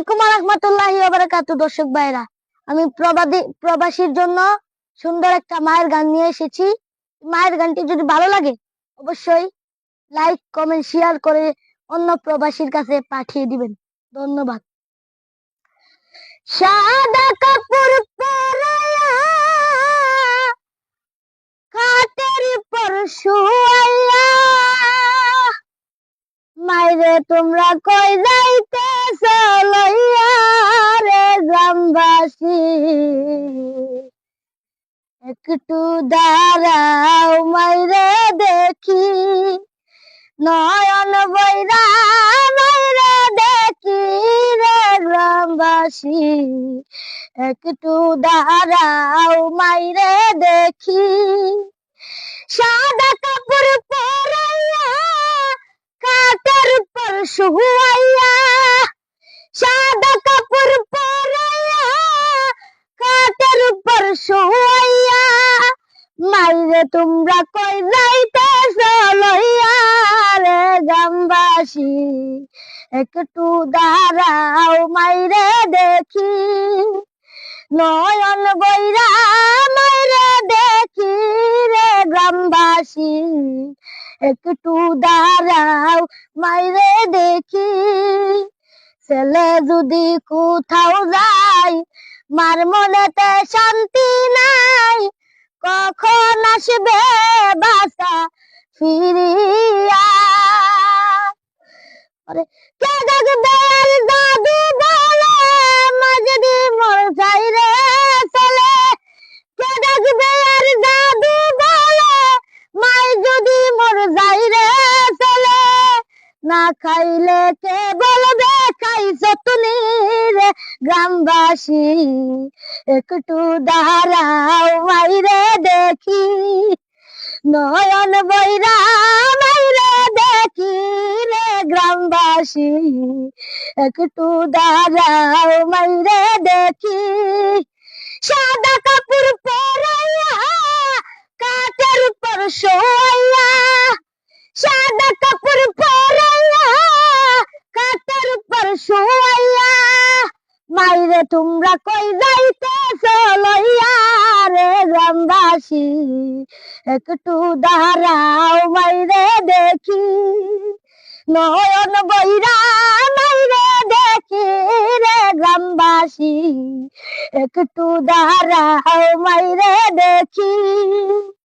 আলাইকুম ওয়া রাহমাতুল্লাহি ওয়া বারাকাতুহু। দর্শক ভাইরা, আমি প্রবাসীর জন্য সুন্দর একটা মায়ের গান নিয়ে এসেছি। মায়ের গানটি যদি ভালো লাগে অবশ্যই লাইক, কমেন্ট, শেয়ার করে অন্য প্রবাসীর কাছে পাঠিয়ে দিবেন। ধন্যবাদ। সাদা কাপড় পরায়া খাটের উপর শুয়াইয়া মাইরে তোমরা কই যাইতেছ লইয়া রে গ্রামবাসী, একটু দাঁড়াও মাইরে দেখি, নয়ন বইরা মাইরে দেখি রে গ্রামবাসী, একটু দাঁড়াও মাইরে দেখি। সাদা কাপড় পরাইয়া খাটের উপর শুয়াইয়া, সাদা কাপড় পরাইয়া খাটের উপর শুয়াইয়া মাইরে তোমরা কই যাইতেছ লইয়া রে গ্রামবাসী, একটু দাঁড়াও মাইরে দেখি, নয়ন বইরা মাইরে দেখি রে গ্রামবাসী, একটু দাঁড়াও মাইরে দেখি। ছেলে যদি কোথাও যায় মার মনেতে শান্তি নাই, কখন আসবে বাসা ফিরিয়া, কে দেখবে আর জাদু বলে মা যদি মর যাই রে চলে, কে দেখবে আর জাদু বলে মাই যদি মর যাই রে চলে, না খাইলে কে বলবে খাইছ তুমি রে গ্রামবাসী, একটু দাঁড়াও মাইরে দেখি, নয়ন বইরা মাইরে দেখি রে গ্রামবাসী, একটু দাঁড়াও মাইরে দেখি। সাদা কাপড় পরাইয়া কাঠের উপর শোয়াইয়া, সাদা কাপড় পরাইয়া কাঠের উপর শোয়াইয়া মাইরে তোমরা কই যাইতেছ লইয়া রে গ্রামবাসী, একটু দাঁড়াও মাইরে দেখি, নয়ন বইরা মাইরে দেখি রে গ্রামবাসী, একটু দাঁড়াও মাইরে দেখি।